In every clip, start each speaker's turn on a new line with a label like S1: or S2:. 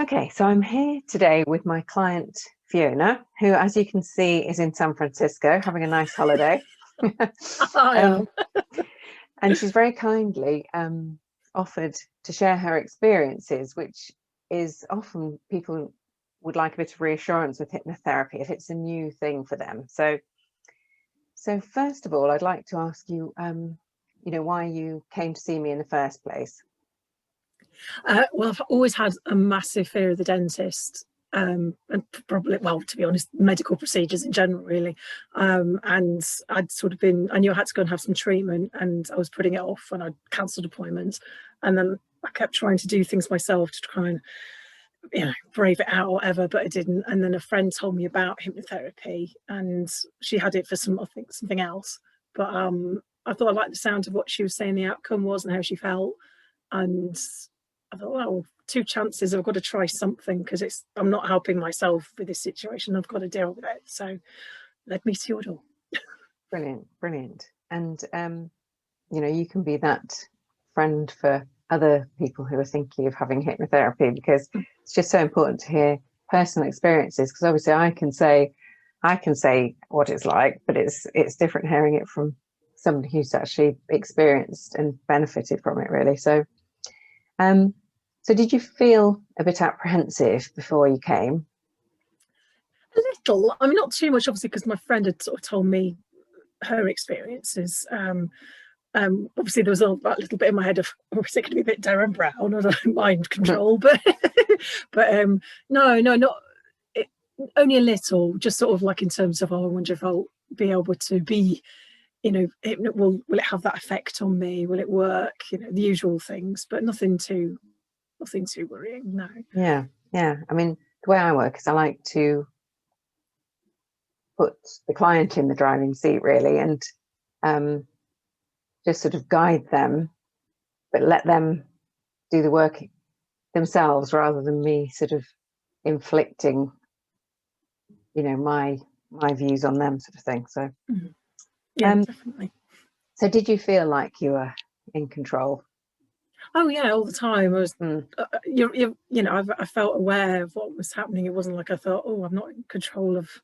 S1: Okay, so I'm here today with my client Fiona, who, as you can see, is in San Francisco having a nice holiday.
S2: I am.
S1: And she's very kindly offered to share her experiences, which is often people would like a bit of reassurance with hypnotherapy if it's a new thing for them. So first of all, I'd like to ask you, why you came to see me in the first place.
S2: Well, I've always had a massive fear of the dentist, and probably, well, to be honest, medical procedures in general, really. And I knew I had to go and have some treatment, and I was putting it off, and I cancelled appointments. And then I kept trying to do things myself to try and, brave it out or whatever, but I didn't. And then a friend told me about hypnotherapy, and she had it for something else. But I thought I liked the sound of what she was saying the outcome was and how she felt. And I thought, well, two chances, I've got to try something because I'm not helping myself with this situation. I've got to deal with it. So led me to your door.
S1: Brilliant. And, you can be that friend for other people who are thinking of having hypnotherapy, because it's just so important to hear personal experiences, because obviously I can say what it's like, but it's different hearing it from somebody who's actually experienced and benefited from it, really. So did you feel a bit apprehensive before you came?
S2: A little. I mean, not too much, obviously, because my friend had sort of told me her experiences. Obviously, there was a little bit in my head of, is it going to be a bit Darren Brown or mind control? But no, not it, only a little. Just sort of like in terms of, I wonder if I'll be able to be, will it have that effect on me? Will it work? The usual things, but nothing too worrying. No.
S1: Yeah. I mean, the way I work is I like to put the client in the driving seat, really, and just sort of guide them, but let them do the work themselves rather than me sort of inflicting, my views on them, sort of thing. So,
S2: yeah, definitely.
S1: So did you feel like you were in control?
S2: Oh yeah, all the time. I was, I felt aware of what was happening. It wasn't like I thought, oh, I'm not in control of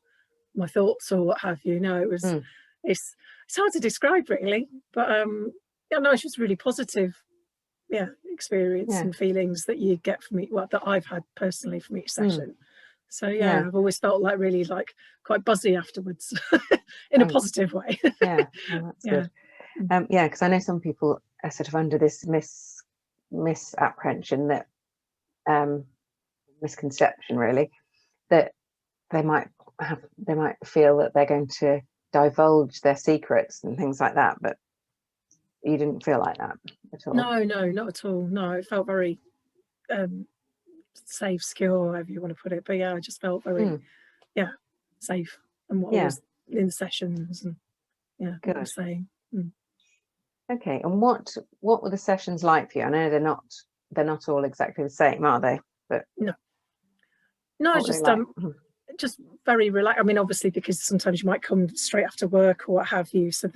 S2: my thoughts or what have you. No, it was. It's hard to describe, really, but no, it's just really positive, experience and feelings that you get from it. Well, that I've had personally from each session. So I've always felt like really quite buzzy afterwards, in a positive way.
S1: That's good. Because I know some people are sort of under this misapprehension that misconception, really, that they might feel that they're going to divulge their secrets and things like that, but you didn't feel like that at all.
S2: No, not at all. No, it felt very safe, secure, however you want to put it, but I just felt very safe and what I was in the sessions and what I was saying.
S1: Okay, and what were the sessions like for you? I know they're not all exactly the same, are they? But
S2: no, it's just just very relaxed. I mean, obviously, because sometimes you might come straight after work or what have you. So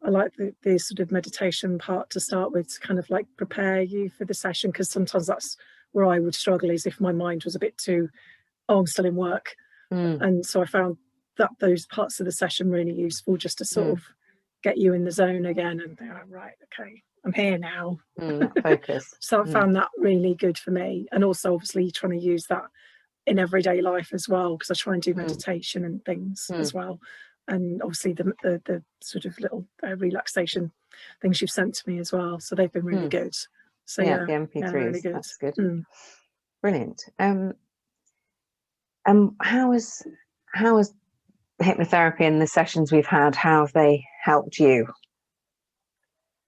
S2: I like the sort of meditation part to start with, to kind of like prepare you for the session, because sometimes that's where I would struggle, is if my mind was a bit too, oh, I'm still in work. And so I found that those parts of the session really useful, just to sort of get you in the zone again and think, oh, right, okay, I'm here now.
S1: Focus.
S2: So I found that really good for me. And also, obviously, trying to use that in everyday life as well, because I try and do meditation and things as well. And obviously the sort of little relaxation things you've sent to me as well. So they've been really good. So
S1: the MP3s,
S2: really good.
S1: That's good. Brilliant. How was hypnotherapy and the sessions we've had, how have they helped you?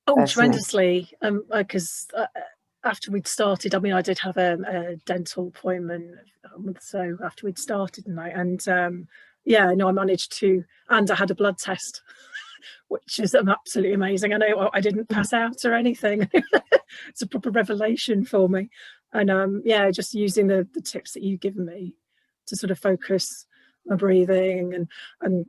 S2: Oh,
S1: personally?
S2: Tremendously. Because after we'd started, I mean, I did have a dental appointment a month or so after we'd started, and I managed to, and I had a blood test, which is absolutely amazing. I know I didn't pass out or anything. It's a proper revelation for me. And just using the tips that you've given me to sort of focus my breathing and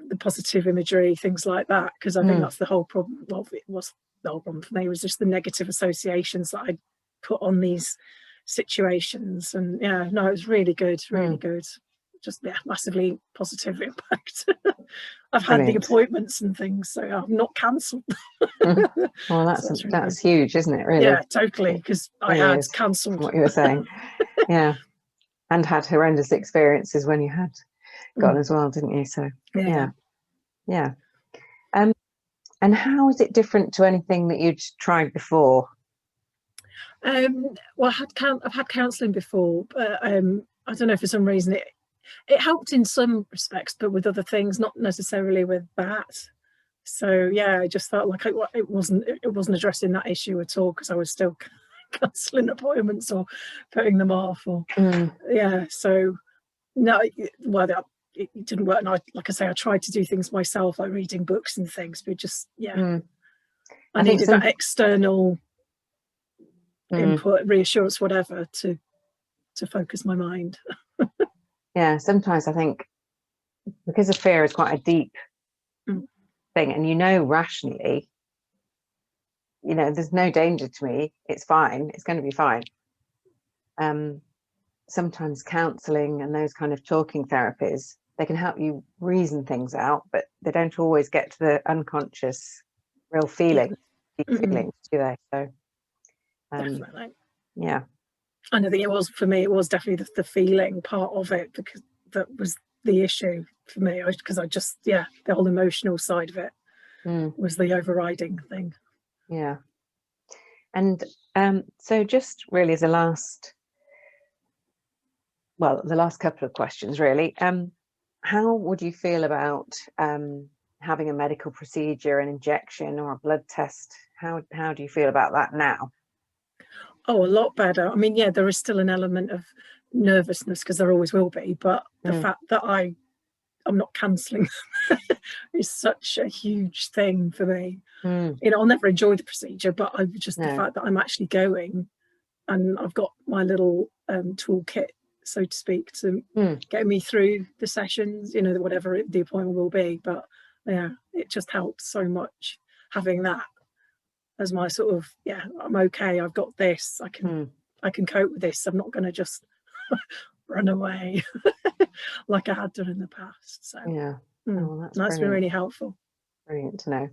S2: the positive imagery, things like that, because I think that's the whole problem. Well, it was the whole problem for me, was just the negative associations that I put on these situations. And yeah, no, it was really good, really good. Just massively positive impact. I've had the appointments and things, so I'm not cancelled.
S1: Well, that's huge, isn't it? Really?
S2: Yeah, totally. Because I had cancelled.
S1: What you were saying, yeah, and had horrendous experiences when you had gone as well, didn't you? So yeah. And how is it different to anything that you'd tried before?
S2: Well, I've had counselling before, but I don't know, for some reason it helped in some respects, but with other things, not necessarily with that. So yeah, I just felt like it wasn't addressing that issue at all, because I was still cancelling appointments or putting them off, or yeah. So no, well, it didn't work. And like I say, I tried to do things myself, like reading books and things, but just I needed that external input, reassurance, whatever, to focus my mind.
S1: Yeah, sometimes I think because the fear is quite a deep thing, and rationally, there's no danger to me, it's fine, it's going to be fine. Sometimes counselling and those kind of talking therapies, they can help you reason things out, but they don't always get to the unconscious real feelings, deep feelings, do they? So
S2: definitely.
S1: Yeah.
S2: And I think for me, it was definitely the feeling part of it, because that was the issue for me, because I just, the whole emotional side of it was the overriding thing.
S1: Yeah. And so just really as the last couple of questions, really, how would you feel about having a medical procedure, an injection or a blood test? How do you feel about that now?
S2: Oh, a lot better. I mean, yeah, there is still an element of nervousness, because there always will be, but the fact that I'm not cancelling is such a huge thing for me. I'll never enjoy the procedure, but the fact that I'm actually going, and I've got my little toolkit, so to speak, to get me through the sessions, whatever the appointment will be. But yeah, it just helps so much having that as my sort of, I'm okay, I've got this, I can cope with this, I'm not going to just run away like I had done in the past. So that's been really helpful.
S1: Brilliant to know.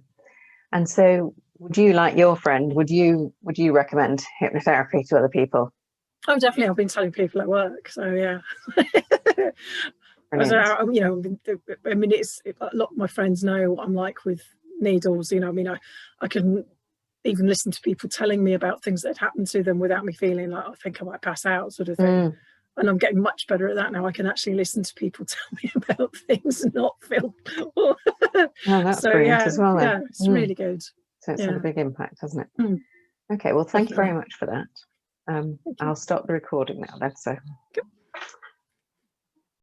S1: And so would you, like your friend, would you recommend hypnotherapy to other people?
S2: Oh, definitely. I've been telling people at work, so yeah. I mean, a lot of my friends know what I'm like with needles. I mean, I can even listen to people telling me about things that had happened to them without me feeling like I think I might pass out, sort of thing. And I'm getting much better at that now. I can actually listen to people tell me about things and not feel.
S1: That's brilliant as well.
S2: Yeah, it's really good.
S1: So it's had a big impact, hasn't it? Okay, well, thank you very much for that. I'll stop the recording now then. So.